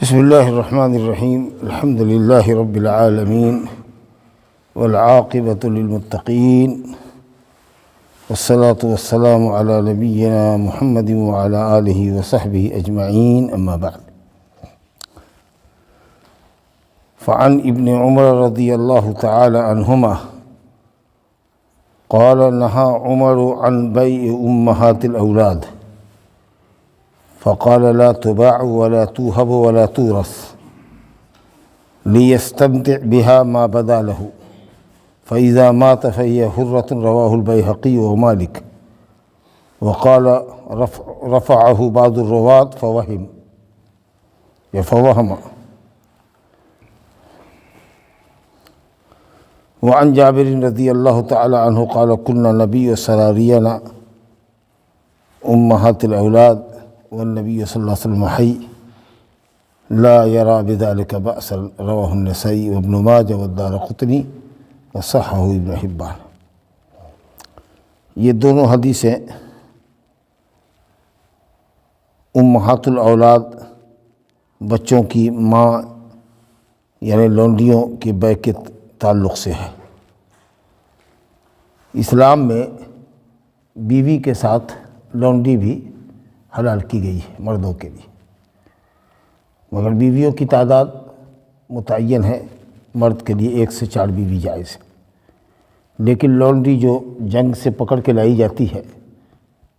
بسم اللہ الرحمن الرحیم الحمد للہ رب العالمین والعاقبۃ للمتقین والصلاة والسلام علی نبینا محمد وعلی آلہ وصحبہ اجمعین اما بعد فعن ابن عمر رضی اللہ تعالی عنہما قال نہى عمر عن بیع امہات الاولاد فقال لا تباع ولا توهب ولا تورث ليستمتع بها ما بدا له فإذا مات فهي حرة رواه البيهقي ومالك وقال رفعه بعض الرواة فوهم وعن جابر رضي الله تعالى عنه قال كنا نبي سرارينا أمهات الأولاد والنبي صلى الله عليه وسلم حي لا يرى بذلك بأسا رواه النسائي وابن ماجه والدارقطني وصححه ابن حبان۔ یہ دونوں حدیثیں امہات الاولاد بچوں کی ماں یعنی لونڈیوں کے بیع کے تعلق سے ہے۔ اسلام میں بیوی کے ساتھ لونڈی بھی حلال کی گئی ہے مردوں کے لیے، مگر بیویوں کی تعداد متعین ہے، مرد کے لیے 1 سے 4 بیوی جائز ہے، لیکن لونڈی جو جنگ سے پکڑ کے لائی جاتی ہے،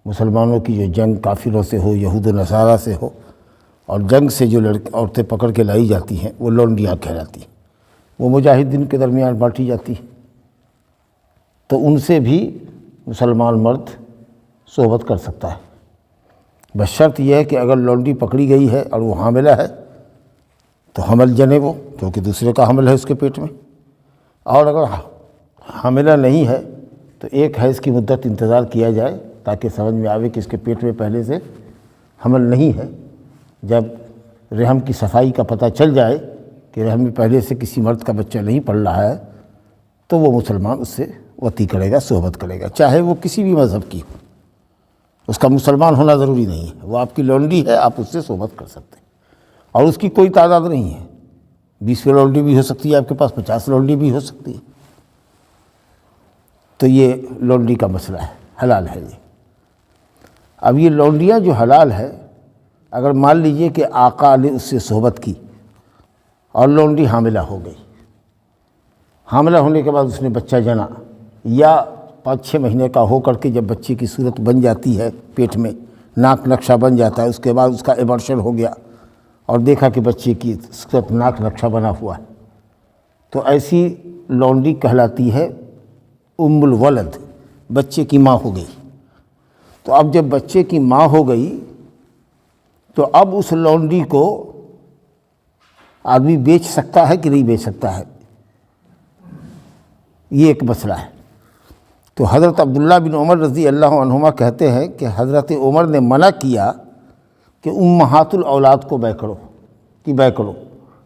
مسلمانوں کی جو جنگ کافروں سے ہو، یہود و نصارہ سے ہو، اور جنگ سے جو عورتیں پکڑ کے لائی جاتی ہیں وہ لونڈیاں کہلاتی ہیں، وہ مجاہدین کے درمیان بانٹی جاتی ہیں، تو ان سے بھی مسلمان مرد صحبت کر سکتا ہے، بس شرط یہ ہے کہ اگر لونڈی پکڑی گئی ہے اور وہ حاملہ ہے تو حمل جنے وہ، کیونکہ دوسرے کا حمل ہے اس کے پیٹ میں، اور اگر حاملہ نہیں ہے تو 1 حیض کی مدت انتظار کیا جائے تاکہ سمجھ میں آوے کہ اس کے پیٹ میں پہلے سے حمل نہیں ہے۔ جب رحم کی صفائی کا پتہ چل جائے کہ رحم میں پہلے سے کسی مرد کا بچہ نہیں پڑ رہا ہے تو وہ مسلمان اس سے وطی کرے گا، صحبت کرے گا، چاہے وہ کسی بھی مذہب کی ہو، اس کا مسلمان ہونا ضروری نہیں ہے، وہ آپ کی لونڈی ہے، آپ اس سے صحبت کر سکتے ہیں، اور اس کی کوئی تعداد نہیں ہے، 20 لونڈی بھی ہو سکتی ہے آپ کے پاس، 50 لونڈی بھی ہو سکتی ہے، تو یہ لونڈی کا مسئلہ ہے، حلال ہے یہ۔ اب یہ لونڈیاں جو حلال ہے، اگر مان لیجئے کہ آقا نے اس سے صحبت کی اور لونڈی حاملہ ہو گئی، حاملہ ہونے کے بعد اس نے بچہ جنا، یا 5-6 مہینے کا ہو کر کے جب بچے کی صورت بن جاتی ہے پیٹ میں، ناک نقشہ بن جاتا ہے، اس کے بعد اس کا ایبارشن ہو گیا اور دیکھا کہ بچے کی صورت ناک نقشہ بنا ہوا ہے، تو ایسی لونڈی کہلاتی ہے ام الولد، بچے کی ماں ہو گئی۔ تو اب جب بچے کی ماں ہو گئی تو اب اس لونڈی کو آدمی بیچ سکتا ہے کہ نہیں بیچ سکتا ہے، یہ ایک مسئلہ ہے۔ تو حضرت عبداللہ بن عمر رضی اللہ عنہما کہتے ہیں کہ حضرت عمر نے منع کیا کہ امہات الاولاد کو بیع کرو،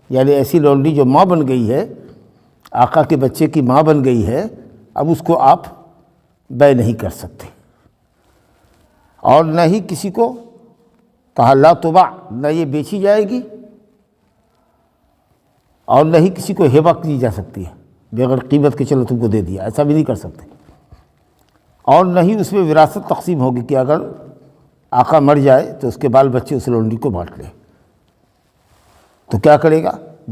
یعنی ایسی لونڈی جو ماں بن گئی ہے، آقا کے بچے کی ماں بن گئی ہے، اب اس کو آپ بیع نہیں کر سکتے، اور نہ ہی کسی کو کہا لا تباع، نہ یہ بیچی جائے گی، اور نہ ہی کسی کو ہبہ کی جا سکتی ہے بغیر قیمت کے، چلو تم کو دے دیا، ایسا بھی نہیں کر سکتے، اور نہ ہی اس میں وراثت تقسیم ہوگی کہ اگر آقا مر جائے تو اس کے بال بچے اس لونڈی کو بانٹ لیں۔ تو کیا کرے گا؟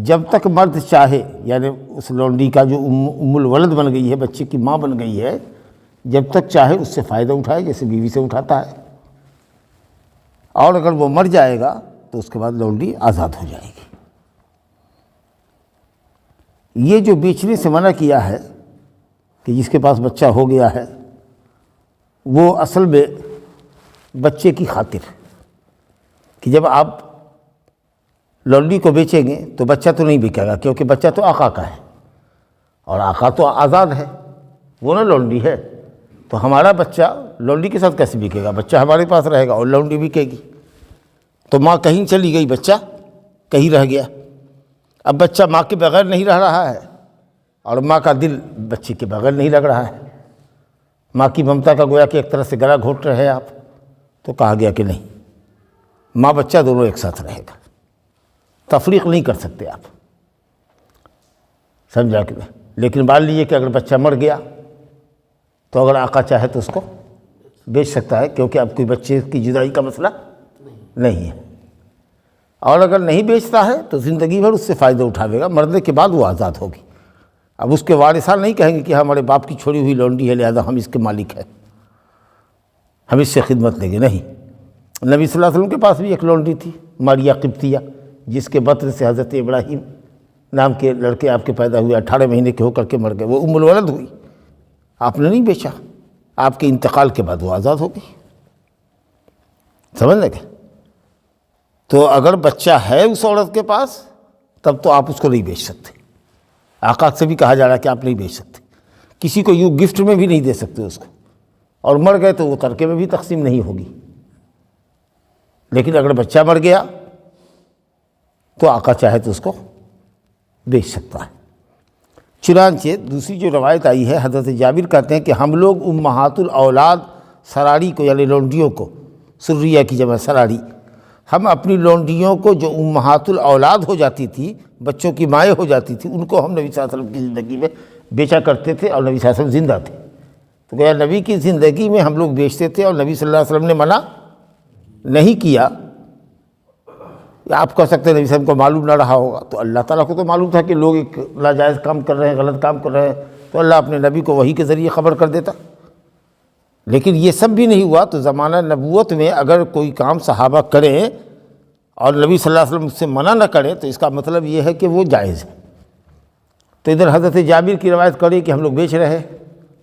جب تک مرد چاہے، یعنی اس لونڈی کا جو ام الولد بن گئی ہے، بچے کی ماں بن گئی ہے، جب تک چاہے اس سے فائدہ اٹھائے جیسے بیوی سے اٹھاتا ہے، اور اگر وہ مر جائے گا تو اس کے بعد لونڈی آزاد ہو جائے گی۔ یہ جو بیچنے سے منع کیا ہے کہ جس کے پاس بچہ ہو گیا ہے، وہ اصل میں بچے کی خاطر، کہ جب آپ لونڈی کو بیچیں گے تو بچہ تو نہیں بکے گا، کیونکہ بچہ تو آقا کا ہے، اور آقا تو آزاد ہے، وہ نہ لونڈی ہے، تو ہمارا بچہ لونڈی کے ساتھ کیسے بکے گا؟ بچہ ہمارے پاس رہے گا اور لونڈی بکے گی۔ تو ماں کہیں چلی گئی، بچہ کہیں رہ گیا، اب بچہ ماں کے بغیر نہیں رہ رہا ہے، اور ماں کا دل بچے کے بغیر نہیں لگ رہا ہے، ماں کی ممتا کا گویا کہ ایک طرح سے گلا گھونٹ رہے ہیں آپ، تو کہا گیا کہ نہیں، ماں بچہ دونوں ایک ساتھ رہے گا، تفریق نہیں کر سکتے آپ، سمجھا کہ نہیں؟ لیکن مان لیجیے کہ اگر بچہ مر گیا تو اگر آقا چاہے تو اس کو بیچ سکتا ہے، کیونکہ اب کوئی بچے کی جدائی کا مسئلہ نہیں ہے۔ اور اگر نہیں بیچتا ہے تو زندگی بھر اس سے فائدہ اٹھاوے گا، مرنے کے بعد وہ آزاد ہوگی۔ اب اس کے وارثان نہیں کہیں گے کہ ہمارے باپ کی چھوڑی ہوئی لونڈی ہے لہذا ہم اس کے مالک ہیں، ہم اس سے خدمت لیں گے، نہیں۔ نبی صلی اللہ علیہ وسلم کے پاس بھی ایک لونڈی تھی، ماریہ قبطیہ، جس کے بطن سے حضرت ابراہیم نام کے لڑکے آپ کے پیدا ہوئے، 18 مہینے کے ہو کر کے مر گئے، وہ ام الولد ہوئی، آپ نے نہیں بیچا، آپ کے انتقال کے بعد وہ آزاد ہو گئی، سمجھ لیں گے؟ تو اگر بچہ ہے اس عورت کے پاس تب تو آپ اس کو نہیں بیچ سکتے، آقا سے بھی کہا جا رہا ہے کہ آپ نہیں بیچ سکتے، کسی کو یوں گفٹ میں بھی نہیں دے سکتے اس کو، اور مر گئے تو وہ ترکے میں بھی تقسیم نہیں ہوگی۔ لیکن اگر بچہ مر گیا تو آقا چاہے تو اس کو بیچ سکتا ہے۔ چنانچہ دوسری جو روایت آئی ہے، حضرت جابر کہتے ہیں کہ ہم لوگ امہات الاولاد سراڑی کو، یعنی لونڈیوں کو، سریہ کی جمع سراڑی، ہم اپنی لونڈیوں کو جو امہات الاولاد ہو جاتی تھی، بچوں کی مائیں ہو جاتی تھی، ان کو ہم نبی صلی اللہ علیہ وسلم کی زندگی میں بیچا کرتے تھے، اور نبی صلی اللہ علیہ وسلم زندہ تھے، تو کہ نبی کی زندگی میں ہم لوگ بیچتے تھے اور نبی صلی اللہ علیہ وسلم نے منع نہیں کیا۔ آپ کہہ سکتے ہیں نبی صلی اللہ علیہ وسلم کو معلوم نہ رہا ہوگا، تو اللہ تعالیٰ کو تو معلوم تھا کہ لوگ ایک ناجائز کام کر رہے ہیں، غلط کام کر رہے ہیں، تو اللہ اپنے نبی کو وحی کے ذریعے خبر کر دیتا۔ لیکن یہ سب بھی نہیں ہوا تو زمانہ نبوت میں اگر کوئی کام صحابہ کریں اور نبی صلی اللہ علیہ وسلم اس سے منع نہ کرے تو اس کا مطلب یہ ہے کہ وہ جائز ہے۔ تو ادھر حضرت جابر کی روایت کری کہ ہم لوگ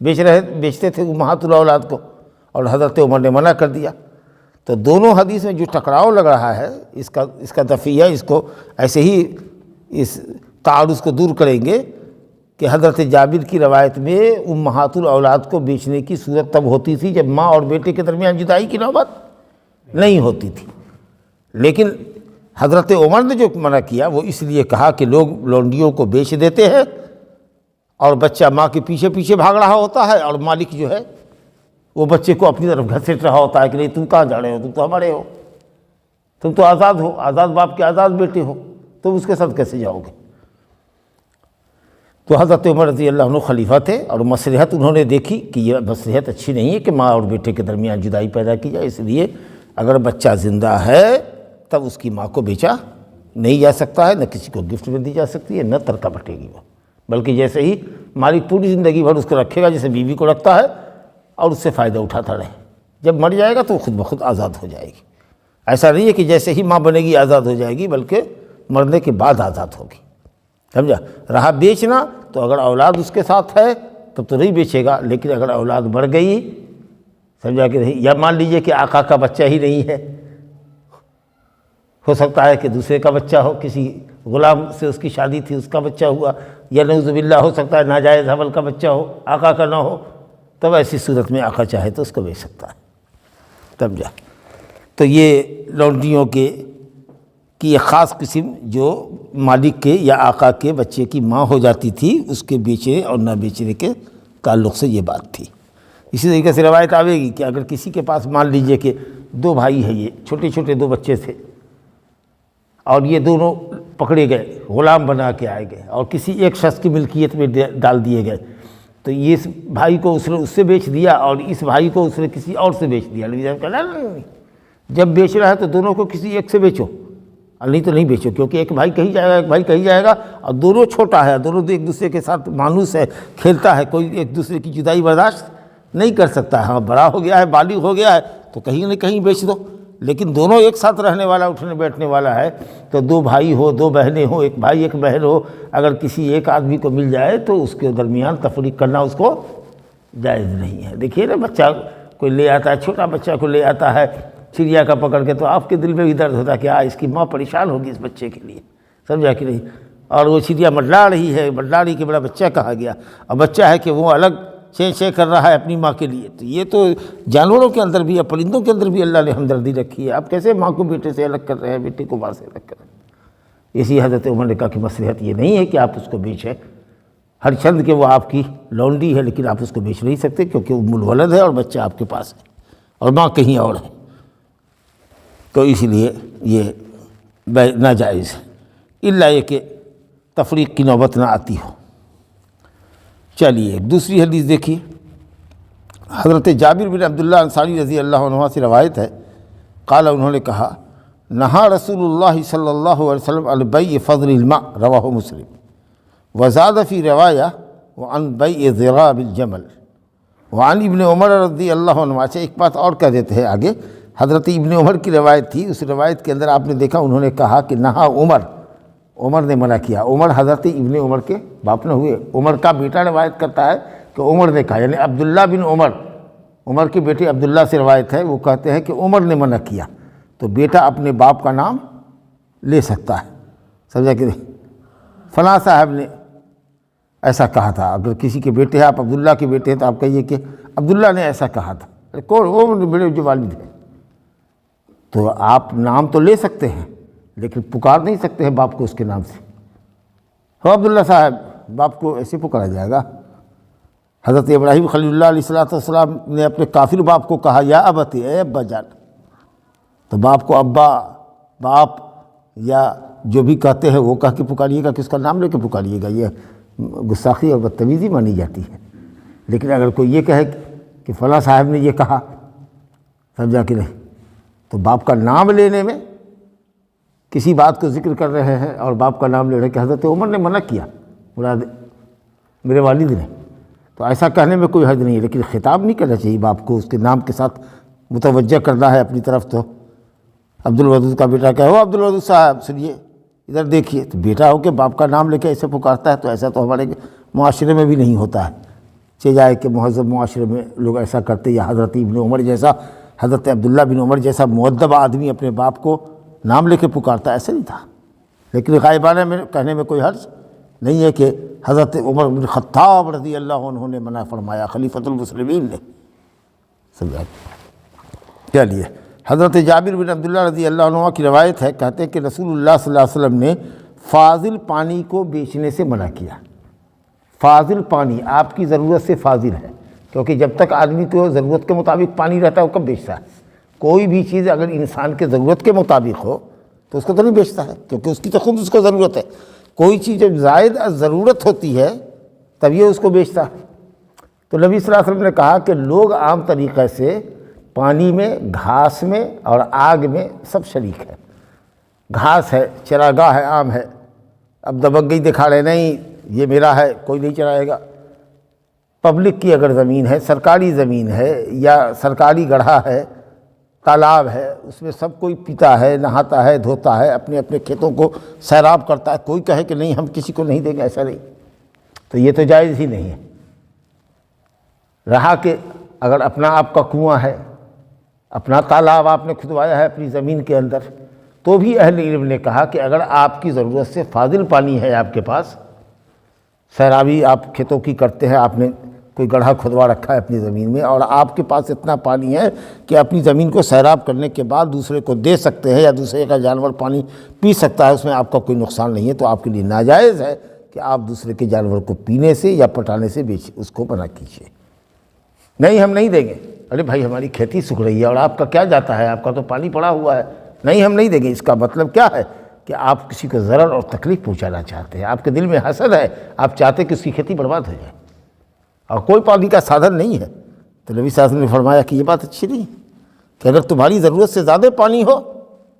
بیچتے تھے امہات الاولاد کو، اور حضرت عمر نے منع کر دیا۔ تو دونوں حدیث میں جو ٹکراؤ لگ رہا ہے، اس کا دفعہ اس کو ایسے ہی اس تعارض کو دور کریں گے کہ حضرت جابر کی روایت میں امہات الاولاد کو بیچنے کی صورت تب ہوتی تھی جب ماں اور بیٹے کے درمیان جدائی کی نوبت نہیں ہوتی تھی، لیکن حضرت عمر نے جو منع کیا وہ اس لیے کہا کہ لوگ لونڈیوں کو بیچ دیتے ہیں اور بچہ ماں کے پیچھے پیچھے بھاگ رہا ہوتا ہے، اور مالک جو ہے وہ بچے کو اپنی طرف گھسیٹ رہا ہوتا ہے کہ نہیں تم کہاں جا رہے ہو، تم تو ہمارے ہو، تم تو آزاد ہو، آزاد باپ کے آزاد بیٹے ہو، تم اس کے ساتھ کیسے جاؤ گے؟ تو حضرت عمر رضی اللہ عنہ خلیفہ تھے اور مصلحت انہوں نے دیکھی کہ یہ مصلحت اچھی نہیں ہے کہ ماں اور بیٹے کے درمیان جدائی پیدا کی جائے، اس لیے اگر بچہ زندہ ہے تب اس کی ماں کو بیچا نہیں جا سکتا ہے، نہ کسی کو گفٹ میں دی جا سکتی ہے، نہ ترکہ بٹے گی وہ، بلکہ جیسے ہی مالک پوری زندگی بھر اس کو رکھے گا جیسے بیوی کو رکھتا ہے اور اس سے فائدہ اٹھاتا رہے، جب مر جائے گا تو خود بخود آزاد ہو جائے گی۔ ایسا نہیں ہے کہ جیسے ہی ماں بنے گی آزاد ہو جائے گی، بلکہ مرنے کے بعد آزاد ہوگی، سمجھا؟ رہا بیچنا تو اگر اولاد اس کے ساتھ ہے تب تو نہیں بیچے گا، لیکن اگر اولاد مر گئی، سمجھا کہ نہیں، یا مان لیجئے کہ آقا کا بچہ ہی نہیں ہے، ہو سکتا ہے کہ دوسرے کا بچہ ہو، کسی غلام سے اس کی شادی تھی اس کا بچہ ہوا، یا نعوذ باللہ ہو سکتا ہے ناجائز حمل کا بچہ ہو، آقا کا نہ ہو، تب ایسی صورت میں آقا چاہے تو اس کو بیچ سکتا ہے، سمجھا؟ تو یہ لونڈیوں کی ایک خاص قسم جو مالک کے یا آقا کے بچے کی ماں ہو جاتی تھی، اس کے بیچنے اور نہ بیچنے کے تعلق سے یہ بات تھی۔ اسی طریقے سے روایت آئے گی کہ اگر کسی کے پاس مان لیجئے کہ دو بھائی ہیں، یہ چھوٹے چھوٹے دو بچے تھے اور یہ دونوں پکڑے گئے، غلام بنا کے آئے گئے اور کسی ایک شخص کی ملکیت میں ڈال دیے گئے، تو یہ اس بھائی کو اس نے اس سے بیچ دیا اور اس بھائی کو اس نے کسی اور سے بیچ دیا۔ نبی صاحب کہا نہیں، جب بیچ رہا ہے تو دونوں کو کسی ایک سے بیچو، اور نہیں تو نہیں بیچو، کیونکہ ایک بھائی کہیں جائے گا ایک بھائی کہیں جائے گا، اور دونوں چھوٹا ہے، دونوں ایک دوسرے کے ساتھ مانوس ہے، کھیلتا ہے، کوئی ایک دوسرے کی جدائی برداشت نہیں کر سکتا ہے۔ ہاں بڑا ہو گیا ہے، بالغ ہو گیا ہے تو کہیں نہ کہیں بیچ دو، لیکن دونوں ایک ساتھ رہنے والا، اٹھنے بیٹھنے والا ہے، تو دو بھائی ہو، دو بہنیں ہو، ایک بھائی ایک بہن ہو، اگر کسی ایک آدمی کو مل جائے تو اس کے درمیان تفریق کرنا اس کو جائز نہیں ہے۔ دیکھیے نا، بچہ کوئی لے آتا ہے، چھوٹا بچہ کو لے آتا ہے چڑیا کا پکڑ کے، تو آپ کے دل میں بھی درد ہوتا ہے کہ اس کی ماں پریشان ہوگی اس بچے کے لیے، سمجھا کہ نہیں؟ اور وہ چڑیا منڈلا رہی ہے، منڈلا رہی کہ بڑا بچہ کہا گیا، اور بچہ ہے کہ وہ الگ چیں کر رہا ہے اپنی ماں کے لیے۔ تو یہ تو جانوروں کے اندر بھی یا پرندوں کے اندر بھی اللہ نے ہمدردی رکھی ہے، آپ کیسے ماں کو بیٹے سے الگ کر رہے ہیں، بیٹے کو ماں سے الگ کر رہے ہیں؟ اسی حضرت عمر نے کہا کہ مصلحت یہ نہیں ہے کہ آپ اس کو بیچیں، ہر چند کہ وہ آپ کی لونڈی ہے لیکن آپ اس کو بیچ نہیں سکتے، کیونکہ ام الولد ہے اور بچہ آپ کے پاس ہے اور ماں کہیں اور ہے، تو اس لیے یہ ناجائز ہے۔ الا یہ کہ تفریق کی نوبت نہ آتی ہو۔ چلیے ایک دوسری حدیث دیکھیے، حضرت جابر بن عبداللہ انصاری رضی اللہ عنہ سے روایت ہے، قال انہوں نے کہا نہا رسول اللہ صلی اللہ علیہ وسلم عن بیع فضل الماء، رواہ مسلم، وزاد فی روایہ وعن بیع ضراب الجمل وعن ابن عمر رضی اللہ عنہ۔ اچھا ایک بات اور کہہ دیتے ہیں آگے، حضرت ابن عمر کی روایت تھی، اس روایت کے اندر آپ نے دیکھا انہوں نے کہا کہ نہا عمر نے منع کیا۔ عمر حضرت ابن عمر کے باپ نہ ہوئے، عمر کا بیٹا روایت کرتا ہے کہ عمر نے کہا، یعنی عبداللہ بن عمر کے بیٹے عبداللہ سے روایت ہے، وہ کہتے ہیں کہ عمر نے منع کیا، تو بیٹا اپنے باپ کا نام لے سکتا ہے، سمجھا کہ نہیں؟ فلاں صاحب نے ایسا کہا تھا، اگر کسی کے بیٹے ہیں، آپ عبداللہ کے بیٹے ہیں، تو آپ کہیے کہ عبداللہ نے ایسا کہا تھا، کون؟ وہ میرے جو والد ہیں۔ تو آپ نام تو لے سکتے ہیں لیکن پکار نہیں سکتے ہیں باپ کو اس کے نام سے۔ ہو عبداللہ صاحب، باپ کو ایسے پکارا جائے گا؟ حضرت ابراہیم خلیل اللہ علیہ السلام نے اپنے کافر باپ کو کہا یا ابت، اے ابا جان، تو باپ کو ابا، باپ یا جو بھی کہتے ہیں وہ کہہ کے پکاریے گا کہ اس کا نام لے کے پکاریے گا، یہ گستاخی اور بدتمیزی مانی جاتی ہے۔ لیکن اگر کوئی یہ کہے کہ فلاں صاحب نے یہ کہا، سمجھا کہ نہیں، تو باپ کا نام لینے میں کسی بات کو ذکر کر رہے ہیں اور باپ کا نام لے رہے ہیں کہ حضرت عمر نے منع کیا، مراد میرے والد نے، تو ایسا کہنے میں کوئی حرج نہیں ہے، لیکن خطاب نہیں کرنا چاہیے باپ کو، اس کے نام کے ساتھ متوجہ کرنا ہے اپنی طرف۔ تو عبد الودود کا بیٹا کہا، ہو عبد الودود صاحب سنیے، ادھر دیکھیے، تو بیٹا ہو کے باپ کا نام لے کے ایسے پکارتا ہے، تو ایسا تو ہمارے معاشرے میں بھی نہیں ہوتا ہے، چاہے جائے کہ مہذب معاشرے میں لوگ ایسا کرتے، یا حضرت ابن عمر جیسا، حضرت عبداللہ بن عمر جیسا مؤدب آدمی اپنے باپ کو نام لے کے پکارتا، ایسا نہیں تھا۔ لیکن غائبانہ میں کہنے میں کوئی حرج نہیں ہے کہ حضرت عمر بن خطاب رضی اللہ عنہ نے منع فرمایا، خلیفۃ المسلمین نے، سمجھا؟ چلیے حضرت جابر بن عبداللہ رضی اللہ عنہ کی روایت ہے، کہتے ہیں کہ رسول اللہ صلی اللہ علیہ وسلم نے فاضل پانی کو بیچنے سے منع کیا۔ فاضل پانی آپ کی ضرورت سے فاضل ہے، کیونکہ جب تک آدمی کو ضرورت کے مطابق پانی رہتا ہے وہ کب بیچتا ہے؟ کوئی بھی چیز اگر انسان کے ضرورت کے مطابق ہو تو اس کو تو نہیں بیچتا ہے، کیونکہ اس کی تو خود اس کو ضرورت ہے۔ کوئی چیز جب زائد از ضرورت ہوتی ہے تب یہ اس کو بیچتا ہے۔ تو نبی صلی اللہ علیہ وسلم نے کہا کہ لوگ عام طریقے سے پانی میں، گھاس میں اور آگ میں سب شریک ہے۔ گھاس ہے، چراگاہ ہے، عام ہے، اب دبک گئی دکھا رہے نہیں یہ میرا ہے، کوئی نہیں چرائے گا۔ پبلک کی اگر زمین ہے، سرکاری زمین ہے یا سرکاری گڑھا ہے، تالاب ہے، اس میں سب کوئی پیتا ہے، نہاتا ہے، دھوتا ہے، اپنے اپنے کھیتوں کو سیراب کرتا ہے، کوئی کہے کہ نہیں ہم کسی کو نہیں دیں گے، ایسا نہیں، تو یہ تو جائز ہی نہیں ہے۔ رہا کہ اگر اپنا آپ کا کنواں ہے، اپنا تالاب آپ نے کھدوایا ہے اپنی زمین کے اندر، تو بھی اہل علم نے کہا کہ اگر آپ کی ضرورت سے فاضل پانی ہے آپ کے پاس، سیرابی آپ کھیتوں کی کرتے ہیں، آپ نے کوئی گڑھا کھدوا رکھا ہے اپنی زمین میں، اور آپ کے پاس اتنا پانی ہے کہ اپنی زمین کو سیراب کرنے کے بعد دوسرے کو دے سکتے ہیں یا دوسرے کا جانور پانی پی سکتا ہے، اس میں آپ کا کوئی نقصان نہیں ہے، تو آپ کے لیے ناجائز ہے کہ آپ دوسرے کے جانور کو پینے سے یا پٹانے سے اس کو منع کیجیے۔ نہیں ہم نہیں دیں گے، ارے بھائی ہماری کھیتی سوکھ رہی ہے اور آپ کا کیا جاتا ہے، آپ کا تو پانی پڑا ہوا ہے، نہیں ہم نہیں دیں گے، اس کا مطلب کیا ہے کہ آپ کسی کو ضرر اور تکلیف پہنچانا چاہتے ہیں، آپ کے دل میں حسد ہے، آپ چاہتے ہیں کہ اس کی کھیتی برباد ہو جائے اور کوئی پانی کا سادھن نہیں ہے۔ تو نبی صلی اللہ علیہ وسلم نے فرمایا کہ یہ بات اچھی نہیں کہ اگر تمہاری ضرورت سے زیادہ پانی ہو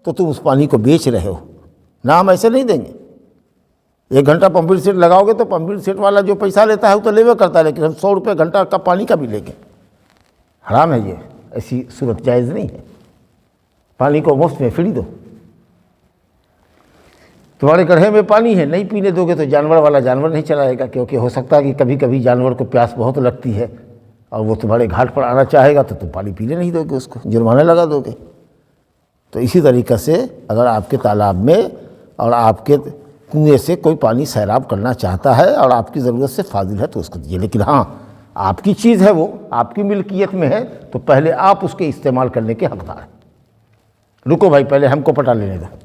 تو تم اس پانی کو بیچ رہے ہو، نہ ہم ایسے نہیں دیں گے۔ 1 گھنٹہ پمپنگ سیٹ لگاؤ گے تو پمپنگ سیٹ والا جو پیسہ لیتا ہے وہ تو لیوے کرتا ہے، لیکن ہم 100 روپے گھنٹہ کا پانی کا بھی لیں گے، حرام ہے یہ، ایسی صورت جائز نہیں ہے۔ پانی کو مفت میں فری دو، تمہارے گڑھے میں پانی ہے، نہیں پینے دو گے تو جانور والا جانور نہیں چلائے گا، کیونکہ ہو سکتا ہے کہ کبھی کبھی جانور کو پیاس بہت لگتی ہے اور وہ تمہارے گھاٹ پر آنا چاہے گا تو تم پانی پینے نہیں دو گے، اس کو جرمانہ لگا دو گے۔ تو اسی طریقے سے اگر آپ کے تالاب میں اور آپ کے کنویں سے کوئی پانی سیراب کرنا چاہتا ہے اور آپ کی ضرورت سے فاضل ہے تو اس کو دیجیے، لیکن ہاں آپ کی چیز ہے، وہ آپ کی ملکیت میں ہے، تو پہلے آپ اس کے استعمال کرنے کے حقدار ہیں۔ رکو بھائی پہلے ہم کو پٹا لینے دو،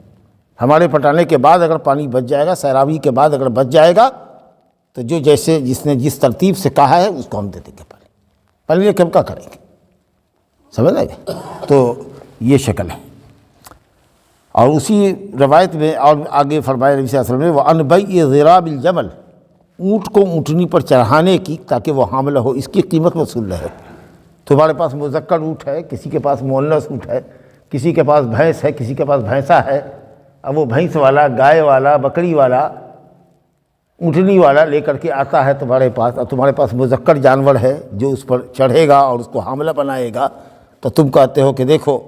ہمارے پٹانے کے بعد اگر پانی بچ جائے گا، سیرابی کے بعد اگر بچ جائے گا تو جو جیسے جس نے جس ترتیب سے کہا ہے اس کو ہم دے دیں گے، پہلے کہ ہم کیا کریں گے، سمجھ آئے گا؟ تو یہ شکل ہے۔ اور اسی روایت میں اور آگے فرمایا نبی صلی اللہ علیہ وسلم نے وَعَنْ بَيْعِ ضِرَابِ الْجَمَلِ، اونٹ کو اونٹنی پر چڑھانے کی تاکہ وہ حاملہ ہو، اس کی قیمت وصول رہے۔ تمہارے پاس مذکر اونٹ ہے، کسی کے پاس مؤنث اونٹ ہے، کسی کے پاس بھینس ہے، کسی کے پاس بھینسا ہے، اب وہ بھینس والا، گائے والا، بکری والا، اونٹنی والا لے کر کے آتا ہے تمہارے پاس، اور تمہارے پاس مذکر جانور ہے جو اس پر چڑھے گا اور اس کو حاملہ بنائے گا، تو تم کہتے ہو کہ دیکھو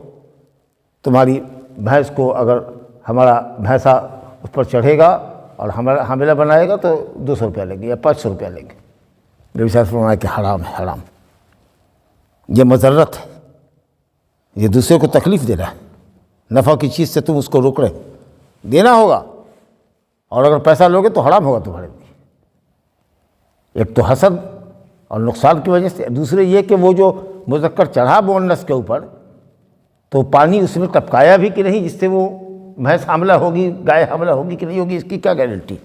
تمہاری بھینس کو اگر ہمارا بھینسا اس پر چڑھے گا اور ہمارا حاملہ بنائے گا تو 200 روپیہ لیں گے یا 500 روپیہ لیں گے۔ نبی صلی اللہ علیہ وسلم نے کہ حرام ہے، حرام، یہ مضرت ہے، یہ دوسرے کو تکلیف دے رہا ہے، نفع کی چیز سے تم اس کو روک رہے، دینا ہوگا، اور اگر پیسہ لوگے تو حرام ہوگا تمہارے لیے۔ ایک تو حسد اور نقصان کی وجہ سے، دوسرے یہ کہ وہ جو مذکر چڑھا مؤنث کے اوپر تو پانی اس نے ٹپکایا بھی کہ نہیں جس سے وہ بھینس حاملہ ہوگی، گائے حاملہ ہوگی کہ نہیں ہوگی، اس کی کیا گارنٹی؟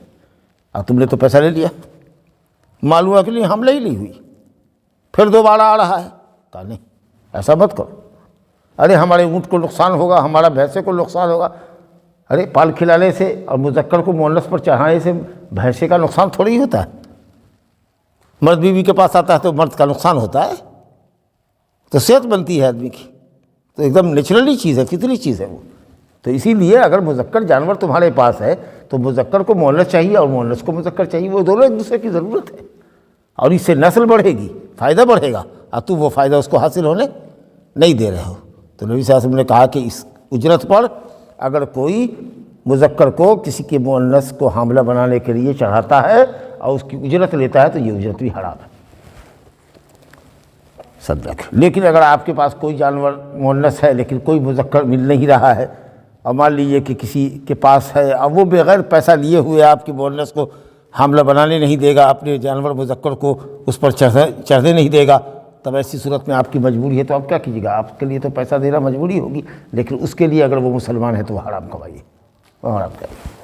اور تم نے تو پیسہ لے لیا، معلوم ہے کہ نہیں حاملہ ہی نہیں ہوئی، پھر دوبارہ آ رہا ہے، کہا نہیں ایسا مت کرو، ارے ہمارے اونٹ کو نقصان ہوگا، ہمارا بھینسے کو نقصان ہوگا، ارے پال کھلانے سے اور مذکر کو مؤنث پر چڑھانے سے بھینسے کا نقصان تھوڑی ہی ہوتا ہے۔ مرد بیوی کے پاس آتا ہے تو مرد کا نقصان ہوتا ہے، تو صحت بنتی ہے آدمی کی، تو ایک دم نیچرلی چیز ہے، فطری چیز ہے وہ۔ تو اسی لیے اگر مذکر جانور تمہارے پاس ہے تو مذکر کو مؤنث چاہیے اور مؤنث کو مذکر چاہیے، وہ دونوں ایک دوسرے کی ضرورت ہے، اور اس سے نسل بڑھے گی، فائدہ بڑھے گا، اور تم وہ فائدہ اس کو حاصل ہونے نہیں دے رہے ہو۔ تو نبی صلی اللہ علیہ وسلم نے کہا کہ اس اجرت پر اگر کوئی مذکر کو کسی کے مؤنث کو حاملہ بنانے کے لیے چڑھاتا ہے اور اس کی اجرت لیتا ہے تو یہ اجرت بھی حرام ہے، صدق۔ لیکن اگر آپ کے پاس کوئی جانور مؤنث ہے لیکن کوئی مذکر مل نہیں رہا ہے، اور مان لیجیے کہ کسی کے پاس ہے اور وہ بغیر پیسہ لیے ہوئے آپ کے مؤنث کو حاملہ بنانے نہیں دے گا، اپنے جانور مذکر کو اس پر چڑھنے نہیں دے گا، تب ایسی صورت میں آپ کی مجبوری ہے تو آپ کیا کیجیے گا؟ آپ کے لیے تو پیسہ دینا مجبوری ہوگی، لیکن اس کے لیے اگر وہ مسلمان ہے تو وہ حرام کمائیے، وہ حرام کمائیے۔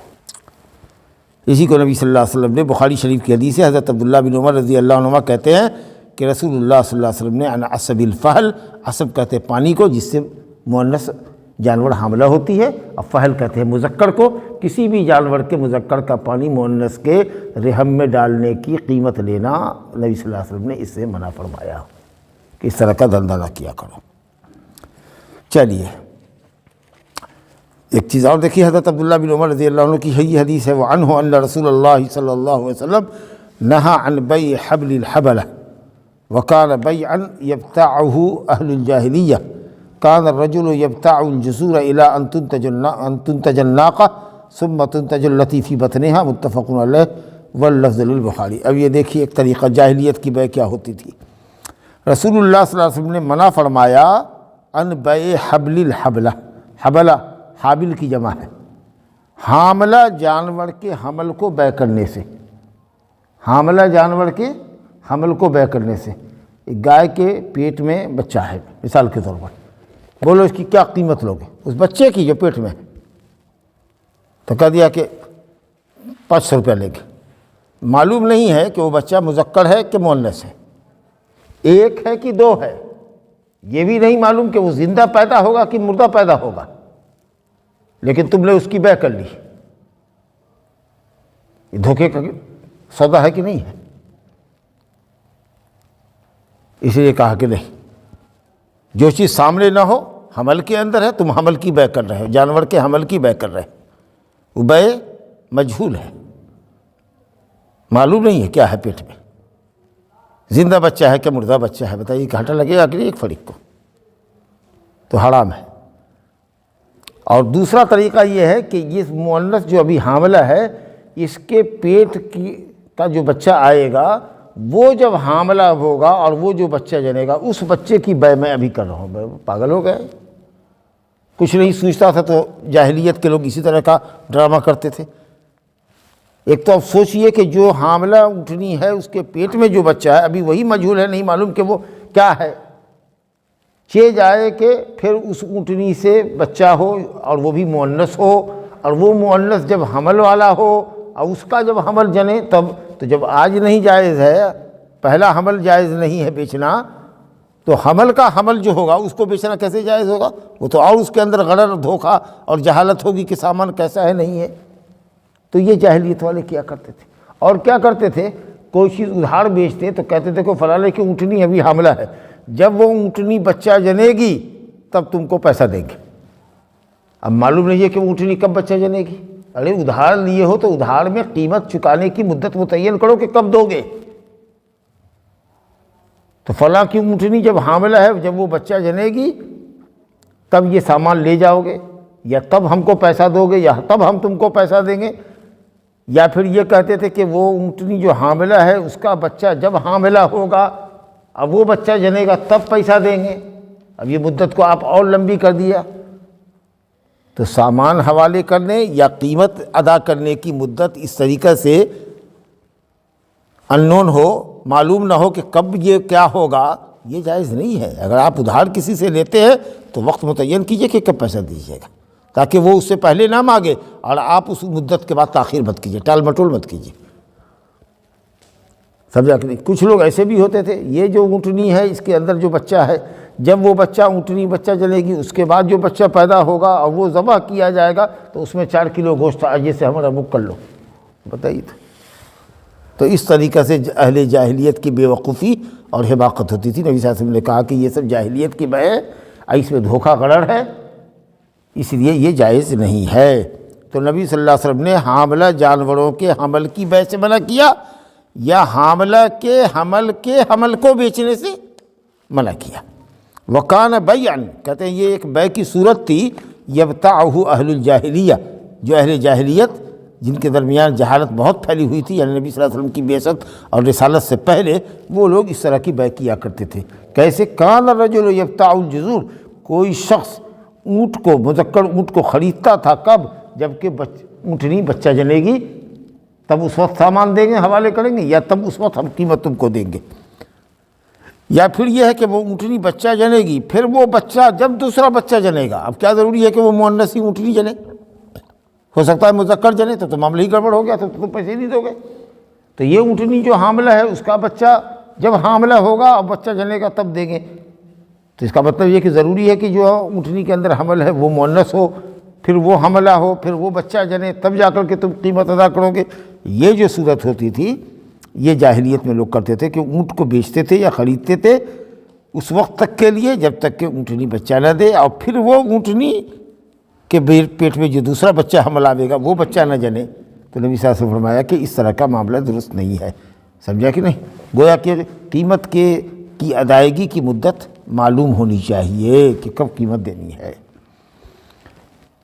اسی کو نبی صلی اللہ علیہ وسلم نے بخاری شریف کی حدیث ہے، حضرت عبداللہ بن عمر رضی اللہ عنہما کہتے ہیں کہ رسول اللہ صلی اللہ علیہ وسلم نے عن عصب الفحل، عصب کہتے ہیں پانی کو جس سے مؤنث جانور حاملہ ہوتی ہے، اور فحل کہتے ہیں مذکر کو، کسی بھی جانور کے مذکر کا پانی مؤنث کے رحم میں ڈالنے کی قیمت لینا نبی صلی اللہ علیہ وسلم نے اس سے منع فرمایا کہ اس طرح کا دھندا نہ کیا کرو۔ چلیے ایک چیز اور دیکھیے، حضرت عبداللہ بن عمر رضی اللہ عنہ کی یہ حدیث ہے، وعنہ ان رسول اللہ صلی اللہ علیہ وسلم نہى عن بیع حبل الحبلہ وکان بیعا یبتاعہ اہل الجاہلیہ، كان الرجل يبتاع الجزور إلى أن تنتج الناقة ثم تنتج التي في بطنها، متفق علیہ واللفظ للبخاری۔ اب یہ دیکھیے ایک طریقہ جاہلیت کی بیع کیا ہوتی تھی۔ رسول اللہ صلی اللہ علیہ وسلم نے منع فرمایا ان بیع حبل الحبلہ، حبلہ حابل کی جمع ہے، حاملہ جانور کے حمل کو بیع کرنے سے، حاملہ جانور کے حمل کو بیع کرنے سے۔ ایک گائے کے پیٹ میں بچہ ہے مثال کے طور پر، بولو اس کی کیا قیمت لوگے؟ اس بچے کی جو پیٹ میں ہے، تو کہہ دیا کہ 500 روپیہ لیں گے۔ معلوم نہیں ہے کہ وہ بچہ مذکر ہے کہ مؤنث ہے، ایک ہے کہ دو ہے، یہ بھی نہیں معلوم کہ وہ زندہ پیدا ہوگا کہ مردہ پیدا ہوگا، لیکن تم نے اس کی بیع کر لی۔ یہ دھوکے کا سودا ہے کہ نہیں ہے؟ اس لیے کہا کہ نہیں، جو چیز سامنے نہ ہو، حمل کے اندر ہے، تم حمل کی بیع کر رہے ہو، جانور کے حمل کی بیع کر رہے ہو، وہ بیع مجہول ہے، معلوم نہیں ہے کیا ہے پیٹ میں، زندہ بچہ ہے کہ مردہ بچہ ہے، بتائیے گھاٹا لگے گا کہ نہیں ایک فریق کو؟ تو حرام ہے۔ اور دوسرا طریقہ یہ ہے کہ یہ مؤنث جو ابھی حاملہ ہے، اس کے پیٹ کا جو بچہ آئے گا، وہ جب حاملہ ہوگا اور وہ جو بچہ جنے گا، اس بچے کی بیع میں ابھی کر رہا ہوں۔ میں پاگل ہو گئے، کچھ نہیں سوچتا تھا تو جاہلیت کے لوگ اسی طرح کا ڈرامہ کرتے تھے۔ ایک تو اب سوچئے کہ جو حاملہ اٹھنی ہے اس کے پیٹ میں جو بچہ ہے ابھی وہی مجہول ہے، نہیں معلوم کہ وہ کیا ہے، چہ جائے کہ پھر اس اونٹنی سے بچہ ہو اور وہ بھی مؤنث ہو، اور وہ مؤنث جب حمل والا ہو اور اس کا جب حمل جنے تب، تو جب آج نہیں جائز ہے، پہلا حمل جائز نہیں ہے بیچنا، تو حمل کا حمل جو ہوگا اس کو بیچنا کیسے جائز ہوگا؟ وہ تو اور اس کے اندر غرر، دھوکہ اور جہالت ہوگی کہ سامان کیسا ہے نہیں ہے۔ تو یہ جاہلیت والے کیا کرتے تھے۔ اور کیا کرتے تھے؟ کوئی چیز ادھار بیچتے تو کہتے تھے کہ فلاں کی اونٹنی ابھی حاملہ ہے، جب وہ اونٹنی بچہ جنے گی تب تم کو پیسہ دیں گے۔ اب معلوم نہیں ہے کہ اونٹنی کب بچہ جنے گی۔ ارے ادھار لیے ہو تو ادھار میں قیمت چکانے کی مدت متعین کرو کہ کب دو گے۔ تو فلاں کی اونٹنی جب حاملہ ہے، جب وہ بچہ جنے گی تب یہ سامان لے جاؤ گے، یا تب ہم کو پیسہ دو گے، یا تب ہم تم کو پیسہ دیں گے۔ یا پھر یہ کہتے تھے کہ وہ اونٹنی جو حاملہ ہے اس کا بچہ جب حاملہ ہوگا، اب وہ بچہ جنے گا تب پیسہ دیں گے۔ اب یہ مدت کو آپ اور لمبی کر دیا۔ تو سامان حوالے کرنے یا قیمت ادا کرنے کی مدت اس طریقے سے اننون ہو، معلوم نہ ہو کہ کب یہ کیا ہوگا، یہ جائز نہیں ہے۔ اگر آپ ادھار کسی سے لیتے ہیں تو وقت متعین کیجئے کہ کب پیسہ دیجیے گا، تاکہ وہ اس سے پہلے نہ مانگے اور آپ اس مدت کے بعد تاخیر مت کیجیے، ٹال مٹول مت کیجیے۔ سمجھا کہ نہیں؟ کچھ لوگ ایسے بھی ہوتے تھے، یہ جو اونٹنی ہے اس کے اندر جو بچہ ہے، جب وہ بچہ اونٹنی بچہ جنے گی اس کے بعد جو بچہ پیدا ہوگا اور وہ ذبح کیا جائے گا تو اس میں 4 کلو گوشت آجے سے ہمارا بک کر لو۔ بتائیے تو اس طریقے سے اہل جاہلیت کی بے وقوفی اور حماقت ہوتی تھی۔ نبی صلی اللہ علیہ وسلم نے کہا کہ یہ سب جاہلیت کی بے ہے، اس میں دھوکہ غرر ہے، اس لیے یہ جائز نہیں ہے۔ تو نبی صلی اللہ علیہ وسلم نے حاملہ جانوروں کے حمل کی بے سے منع کیا، یا حاملہ کے حمل کو بیچنے سے منع کیا۔ وَقَانَ بَيْعًا، کہتے ہیں یہ ایک بے کی صورت تھی، یبتعہ اہل الجاہلیہ، جو اہل جاہلیت جن کے درمیان جہالت بہت پھیلی ہوئی تھی، یعنی نبی صلی اللہ علیہ وسلم کی بعثت اور رسالت سے پہلے وہ لوگ اس طرح کی بے کیا کرتے تھے۔ کیسے؟ کان الرجل یبتع الجزور، کوئی شخص اونٹ کو، مذکر اونٹ کو خریدتا تھا، کب؟ جبکہ اونٹنی بچہ جنے گی تب اس وقت سامان دیں گے، حوالے کریں گے، یا تب اس وقت ہم قیمت تم کو دیں گے۔ یا پھر یہ ہے کہ وہ اونٹنی بچہ جنے گی، پھر وہ بچہ جب دوسرا بچہ جنے گا، اب کیا ضروری ہے کہ وہ مؤنث ہی اونٹنی جنے؟ ہو سکتا ہے مذکر جنے تو معاملہ ہی گڑبڑ ہو گیا، تو تم پیسے نہیں دو گے۔ تو یہ اونٹنی جو حاملہ ہے اس کا بچہ جب حاملہ ہوگا اور بچہ جنے گا تب دیں گے۔ تو اس کا مطلب یہ کہ ضروری ہے کہ جو اونٹنی کے اندر حمل ہے وہ مؤنث ہو، پھر وہ حملہ ہو، پھر وہ بچہ جنے، تب جا کر کے تم قیمت ادا کرو گے۔ یہ جو صورت ہوتی تھی یہ جاہلیت میں لوگ کرتے تھے کہ اونٹ کو بیچتے تھے یا خریدتے تھے اس وقت تک کے لیے جب تک کہ اونٹنی بچہ نہ دے، اور پھر وہ اونٹنی کے پیٹ میں جو دوسرا بچہ حمل آئے گا وہ بچہ نہ جنے۔ تو نبی صلی اللہ علیہ وسلم نے فرمایا کہ اس طرح کا معاملہ درست نہیں ہے۔ سمجھا کہ نہیں؟ گویا کہ قیمت کی ادائیگی کی مدت معلوم ہونی چاہیے کہ کب قیمت دینی ہے۔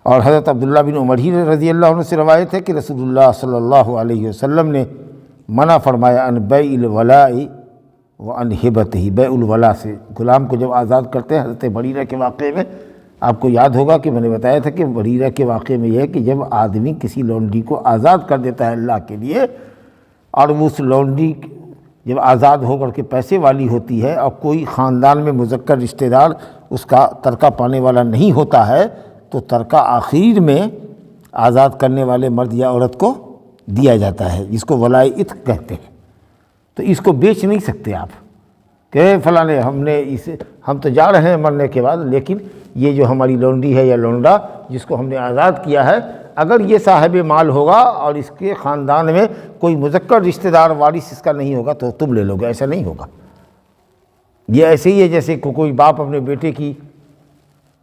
اور حضرت عبداللہ بن عمر ہی رضی اللہ عنہ سے روایت ہے کہ رسول اللہ صلی اللہ علیہ وسلم نے منع فرمایا ان بیع الولاء وان ہبتہ، بیع الولاء سے، غلام کو جب آزاد کرتے ہیں۔ حضرت بریرہ کے واقعے میں آپ کو یاد ہوگا کہ میں نے بتایا تھا کہ بریرہ کے واقعے میں یہ ہے کہ جب آدمی کسی لونڈی کو آزاد کر دیتا ہے اللہ کے لیے، اور وہ اس لونڈی جب آزاد ہو کر کے پیسے والی ہوتی ہے اور کوئی خاندان میں مذکر رشتہ دار اس کا ترکہ پانے والا نہیں ہوتا ہے، تو ترکہ آخر میں آزاد کرنے والے مرد یا عورت کو دیا جاتا ہے، جس کو ولائے عتق کہتے ہیں۔ تو اس کو بیچ نہیں سکتے آپ کہ فلاں ہم تو جا رہے ہیں مرنے کے بعد، لیکن یہ جو ہماری لونڈی ہے یا لونڈا جس کو ہم نے آزاد کیا ہے، اگر یہ صاحب مال ہوگا اور اس کے خاندان میں کوئی مذکر رشتہ دار وارث اس کا نہیں ہوگا تو تم لے لو گے، ایسا نہیں ہوگا۔ یہ ایسے ہی ہے جیسے کوئی باپ اپنے بیٹے کی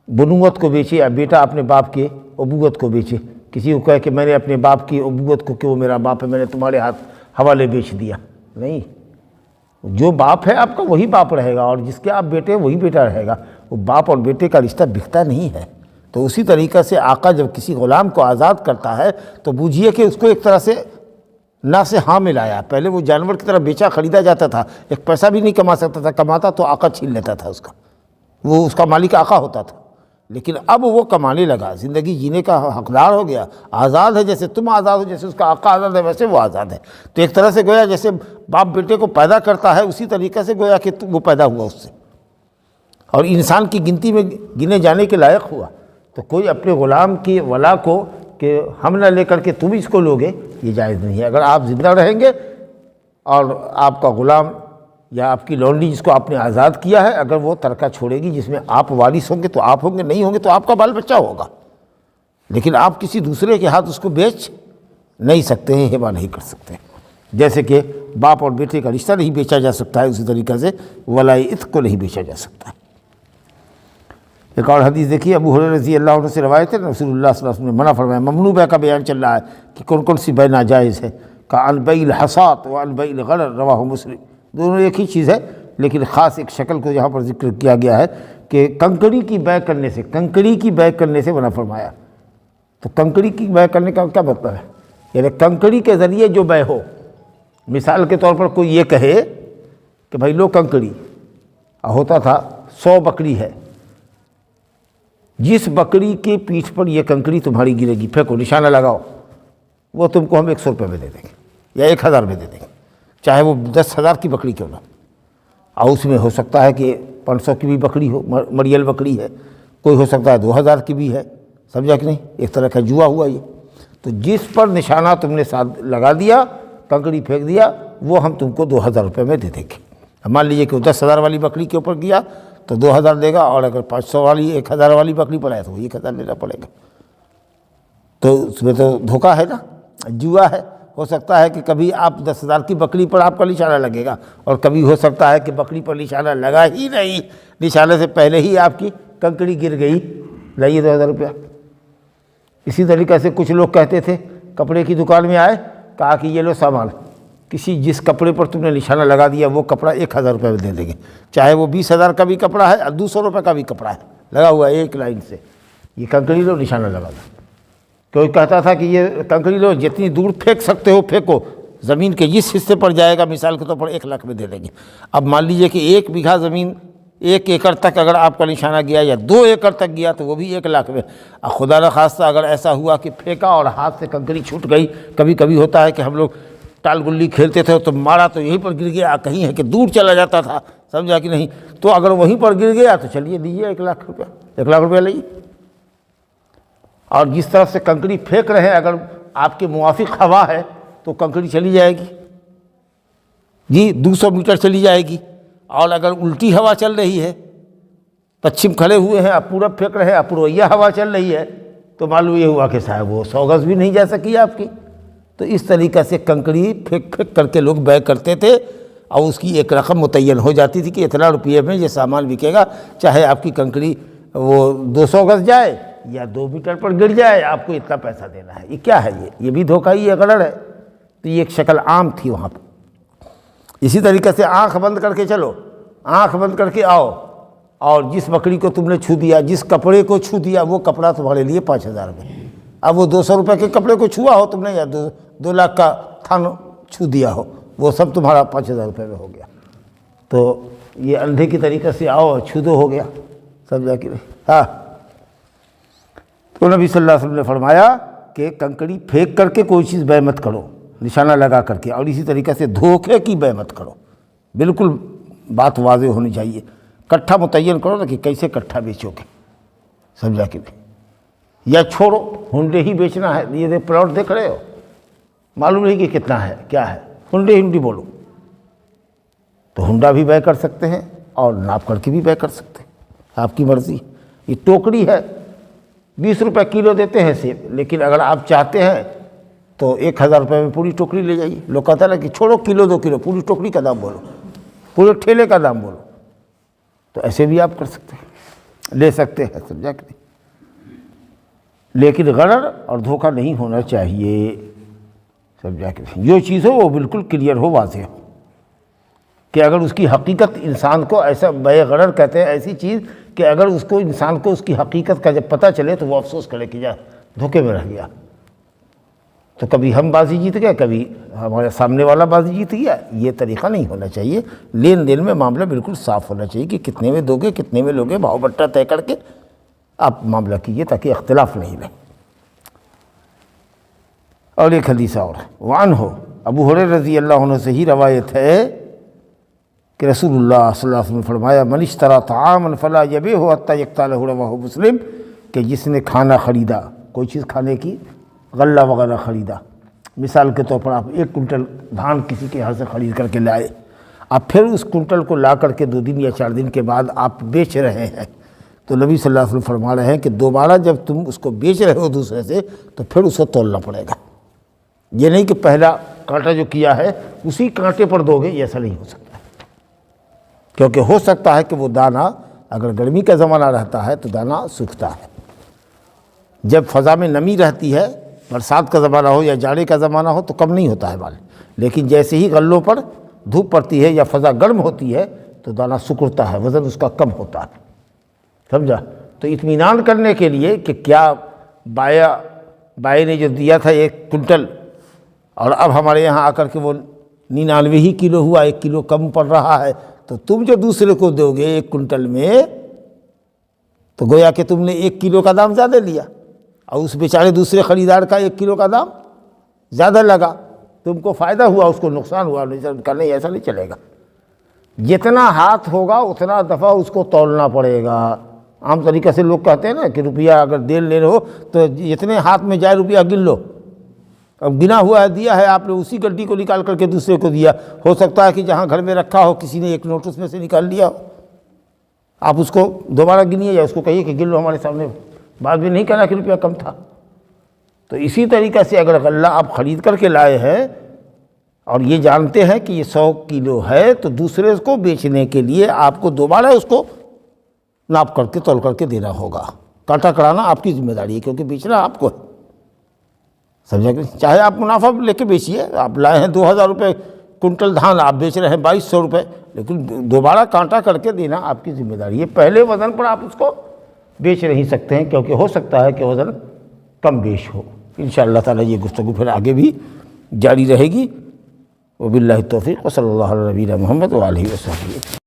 بنوت کو بیچے یا بیٹا اپنے باپ کے ابوت کو بیچے۔ کسی کو کہے کہ میں نے اپنے باپ کی ابوت کو کہ وہ میرا باپ ہے، میں نے تمہارے ہاتھ حوالے بیچ دیا، نہیں۔ جو باپ ہے آپ کا وہی باپ رہے گا، اور جس کے آپ بیٹے ہیں وہی بیٹا رہے گا۔ وہ باپ اور بیٹے کا رشتہ بکتا نہیں ہے۔ تو اسی طریقہ سے آقا جب کسی غلام کو آزاد کرتا ہے تو بوجھیے کہ اس کو ایک طرح سے نہ سے ہاں ملایا۔ پہلے وہ جانور کی طرح بیچا خریدا جاتا تھا، ایک پیسہ بھی نہیں کما سکتا تھا، کماتا تو آقا چھین لیتا تھا اس کا، وہ اس کا مالک آقا ہوتا تھا۔ لیکن اب وہ کمانے لگا، زندگی جینے کا حقدار ہو گیا، آزاد ہے، جیسے تم آزاد ہو، جیسے اس کا آقا آزاد ہے ویسے وہ آزاد ہے۔ تو ایک طرح سے گویا جیسے باپ بیٹے کو پیدا کرتا ہے اسی طریقے سے گویا کہ وہ پیدا ہوا اس سے، اور انسان کی گنتی میں گنے جانے کے لائق ہوا۔ تو کوئی اپنے غلام کی ولا کو کہ ہم نہ لے کر کے تم اس کو لوگے، یہ جائز نہیں ہے۔ اگر آپ زندہ رہیں گے اور آپ کا غلام یا آپ کی لونڈی جس کو آپ نے آزاد کیا ہے، اگر وہ ترکہ چھوڑے گی جس میں آپ وارث ہوں گے تو آپ ہوں گے، نہیں ہوں گے تو آپ کا بال بچہ ہوگا، لیکن آپ کسی دوسرے کے ہاتھ اس کو بیچ نہیں سکتے ہیں، ہبہ نہیں کر سکتے ہیں۔ جیسے کہ باپ اور بیٹے کا رشتہ نہیں بیچا جا سکتا ہے، اسی طریقے سے ولائے عتق کو نہیں بیچا جا سکتا ہے۔ ایک اور حدیث دیکھیے، ابو ہریرہ رضی اللہ عنہ سے روایت ہے، رسول اللہ صلی اللہ علیہ وسلم نے منع فرمایا، ممنوع بیع کا بیان چل رہا ہے کہ کون کون سی بیع ناجائز ہے، عن بیع الحصاۃ وعن بیع الغرر، رواہ مسلم، دونوں ایک ہی چیز ہے لیکن خاص ایک شکل کو یہاں پر ذکر کیا گیا ہے کہ کنکڑی کی بیع کرنے سے، کنکڑی کی بیع کرنے سے منع فرمایا۔ تو کنکڑی کی بیع کرنے کا کیا مطلب ہے؟ یعنی کنکڑی کے ذریعے جو بیع ہو، مثال کے طور پر کوئی یہ کہے کہ بھائی لو کنکڑی، ہوتا تھا 100 بکری ہے، جس بکری کے پیٹھ پر یہ کنکڑی تمہاری گرے گی، پھینکو، نشانہ لگاؤ، وہ تم کو ہم 100 روپے میں دے دیں گے یا 1000 میں دے دیں گے، چاہے وہ 10,000 کی بکری کیوں نہ، اور اس میں ہو سکتا ہے کہ 500 کی بھی بکری ہو، مریل بکری ہے، کوئی ہو سکتا ہے 2000 کی بھی ہے، سمجھا کہ نہیں؟ ایک طرح کا جوا ہوا یہ۔ تو جس پر نشانہ تم نے ساتھ لگا دیا، کنکڑی پھینک دیا، وہ ہم تم کو 2000 روپے میں دے دیں گے۔ مان لیجئے کہ 10,000 والی بکری کے اوپر گیا تو 2000 دے گا، اور اگر 500 والی 1000 والی بکری پر آئے تو 1000 لینا پڑے گا۔ تو اس میں تو دھوکہ ہے نا، جوا ہے۔ ہو سکتا ہے کہ کبھی آپ 10,000 کی بکری پر آپ کا نشانہ لگے گا، اور کبھی ہو سکتا ہے کہ بکری پر نشانہ لگا ہی نہیں، نشانے سے پہلے ہی آپ کی کنکڑی گر گئی، لائیے 2000 روپیہ۔ اسی طریقے سے کچھ لوگ کہتے تھے، کپڑے کی دکان میں آئے، کہا کہ یہ لو سامان، کسی جس کپڑے پر تم نے نشانہ لگا دیا وہ کپڑا 1000 روپے میں دے دیں گے، چاہے وہ 20,000 کا بھی کپڑا ہے اور 200 روپے کا بھی کپڑا ہے، لگا ہوا ہے ایک لائن سے، یہ کنکڑی لو، نشانہ لگا دو۔ کوئی کہتا تھا کہ یہ کنکڑی لو، جتنی دور پھینک سکتے ہو پھینکو، زمین کے جس حصے پر جائے گا مثال کے طور پر 1 لاکھ میں دے دیں گے۔ اب مان لیجئے کہ 1 بیگھہ زمین 1 ایکڑ تک اگر آپ کا نشانہ گیا یا 2 ایکڑ تک گیا تو وہ بھی 1 لاکھ میں۔ خدا نخواستہ اگر ایسا ہوا کہ پھینکا اور ہاتھ سے کنکڑی چھوٹ گئی، کبھی کبھی ہوتا ہے کہ ہم لوگ ٹال گلی کھیلتے تھے تو مارا تو یہیں پر گر گیا، کہیں ہے کہ دور چلا جاتا تھا، سمجھا کہ نہیں؟ تو اگر وہیں پر گر گیا تو چلیے دیجیے 1 لاکھ روپیہ، 1 لاکھ روپیہ لئیے۔ اور جس طرف سے کنکڑی پھینک رہے ہیں، اگر آپ کے موافق ہوا ہے تو کنکڑی چلی جائے گی جی، 200 میٹر چلی جائے گی، اور اگر الٹی ہوا چل رہی ہے، پچھم کھڑے ہوئے ہیں، آپ پورب پھینک رہے ہیں، آپ پورویہ ہوا چل رہی ہے، تو معلوم یہ ہوا کہ صاحب وہ 100 گز بھی نہیں جا سکی آپ کی۔ تو اس طریقے سے کنکڑی پھینک پھینک کر کے لوگ بیع کرتے تھے، اور اس کی ایک رقم متعین ہو جاتی تھی کہ اتنا روپیے میں یہ سامان بکے گا، چاہے آپ کی کنکڑی وہ 200 گز جائے یا 2 میٹر پر گر جائے، آپ کو اتنا پیسہ دینا ہے۔ یہ کیا ہے؟ یہ بھی دھوکہ ہی ہے، غرر ہے۔ تو یہ ایک شکل عام تھی وہاں پہ۔ اسی طریقے سے آنکھ بند کر کے چلو، آنکھ بند کر کے آؤ، اور جس بکری کو تم نے چھو دیا، جس کپڑے کو چھو دیا، وہ کپڑا تمہارے لیے 5000 میں۔ اب وہ 200 روپے کے کپڑے کو چھوا ہو تم نے، یا 2 لاکھ کا تھن چھو دیا ہو، وہ سب تمہارا 5000 روپے میں ہو گیا۔ تو یہ اندھے کی طریقے سے آؤ، چھو دو، ہو گیا، سمجھا کہ نہیں؟ ہاں۔ تو نبی صلی اللہ علیہ وسلم نے فرمایا کہ کنکڑی پھینک کر کے کوئی چیز بیع مت کرو، نشانہ لگا کر کے، اور اسی طریقے سے دھوکے کی بیع مت کرو۔ بالکل بات واضح ہونی چاہیے، کٹھا متعین کرو نا کہ کیسے کٹھا بیچو گے، سمجھا کہ نہیں؟ یا چھوڑو، ہنڈے ہی بیچنا ہے، یہ پلاٹ دیکھ رہے ہو، معلوم نہیں کہ کتنا ہے، کیا ہے، ہنڈی بولو، تو ہنڈا بھی بیع کر سکتے ہیں اور ناپ کر کے بھی بیع کر سکتے ہیں، آپ کی مرضی۔ یہ ٹوکری ہے، 20 روپے کلو دیتے ہیں سیب، لیکن اگر آپ چاہتے ہیں تو 1000 روپے میں پوری ٹوکری لے جائیے۔ لوگ کہتا ہے کہ چھوڑو کلو 2 کلو، پوری ٹوکری کا دام بولو، پورے ٹھیلے کا دام بولو، تو ایسے بھی آپ کر سکتے ہیں، لے سکتے ہیں، سمجھا کہ نہیں؟ لیکن غرر اور دھوکہ نہیں ہونا چاہیے، سمجھا کہ نہیں؟ جو چیز ہو وہ بالکل کلیئر ہو، واضح ہو، کہ اگر اس کی حقیقت انسان کو، ایسا بیع غرر کہتے ہیں ایسی چیز کہ اگر اس کو انسان کو اس کی حقیقت کا جب پتہ چلے تو وہ افسوس کرے کہ جا دھوکے میں رہ گیا۔ تو کبھی ہم بازی جیت گئے، کبھی ہمارے سامنے والا بازی جیت گیا، یہ طریقہ نہیں ہونا چاہیے۔ لین دین میں معاملہ بالکل صاف ہونا چاہیے کہ کتنے میں دو گے، کتنے میں لوگے، بھاؤ بٹا طے کر کے آپ معاملہ کیجیے تاکہ اختلاف نہیں رہے۔ اور ایک حدیث اور وعنہ ابو ہریرہ رضی اللہ عنہ سے ہی روایت ہے کہ رسول اللہ صلی اللہ علیہ وسلم نے فرمایا من اشترى طعاما فلا یبیعہ حتی یقطع لہ، رواہ مسلم، کہ جس نے کھانا خریدا، کوئی چیز کھانے کی، غلہ وغیرہ خریدا، مثال کے طور پر آپ 1 کنٹل دھان کسی کے یہاں سے خرید کر کے لائے، اب پھر اس کنٹل کو لا کر کے 2 دن یا 4 دن کے بعد آپ بیچ رہے ہیں، تو نبی صلی اللہ علیہ وسلم فرما رہے ہیں کہ دوبارہ جب تم اس کو بیچ رہے ہو دوسرے سے تو پھر اس کو تولنا پڑے گا۔ یہ نہیں کہ پہلا کانٹا جو کیا ہے اسی کانٹے پر دو گے، یہ ایسا نہیں ہو سکتا، کیونکہ ہو سکتا ہے کہ وہ دانہ اگر گرمی کا زمانہ رہتا ہے تو دانہ سوکھتا ہے، جب فضا میں نمی رہتی ہے، برسات کا زمانہ ہو یا جاڑے کا زمانہ ہو تو کم نہیں ہوتا ہے مال، لیکن جیسے ہی غلوں پر دھوپ پڑتی ہے یا فضا گرم ہوتی ہے تو دانہ سکڑتا ہے، وزن اس کا کم ہوتا ہے، سمجھا؟ تو اطمینان کرنے کے لیے کہ کیا بائے نے جو دیا تھا 1 کنٹل اور اب ہمارے یہاں آ کر کے وہ 99 ہی کلو ہوا، 1 کلو کم پڑ رہا ہے، تو تم جو دوسرے کو دو گے 1 کنٹل میں تو گویا کہ تم نے 1 کلو کا دام زیادہ لیا اور اس بیچارے دوسرے خریدار کا 1 کلو کا دام زیادہ لگا، تم کو فائدہ ہوا اس کو نقصان ہوا، نہیں ایسا نہیں چلے گا۔ جتنا ہاتھ ہوگا اتنا دفعہ اس کو تولنا پڑے گا۔ عام طریقے سے لوگ کہتے ہیں نا کہ روپیہ اگر دے لے رہے ہو تو جتنے ہاتھ میں جائے روپیہ گن لو، اب گنا ہوا ہے دیا ہے آپ نے، اسی گڈی کو نکال کر کے دوسرے کو دیا، ہو سکتا ہے کہ جہاں گھر میں رکھا ہو کسی نے 1 نوٹ اس میں سے نکال لیا ہو، آپ اس کو دوبارہ گنیے یا اس کو کہیے کہ گن لو ہمارے سامنے، بعد میں نہیں کہنا کہ روپیہ کم تھا۔ تو اسی طریقے سے اگر غلہ آپ خرید کر کے لائے ہیں اور یہ جانتے ہیں کہ یہ 100 کلو ہے تو دوسرے کو بیچنے کے لیے آپ کو دوبارہ اس کو ناپ کر کے تول کر کے دینا ہوگا، کانٹا کرانا آپ کی ذمہ داری ہے کیونکہ بیچنا آپ کو ہے، سمجھا کہ چاہے آپ منافع لے کے بیچیے، آپ لائے ہیں 2000 روپے کنٹل دھان، آپ بیچ رہے ہیں 2200 روپے، لیکن دوبارہ کانٹا کر کے دینا آپ کی ذمہ داری ہے۔ پہلے وزن پر آپ اس کو بیچ نہیں سکتے ہیں کیونکہ ہو سکتا ہے کہ وزن کم بیش ہو۔ انشاءاللہ تعالی یہ گفتگو پھر آگے بھی جاری رہے گی۔ وباللہ التوفیق، وصلی اللہ علی نبینا محمد وآلہ وصحبہ۔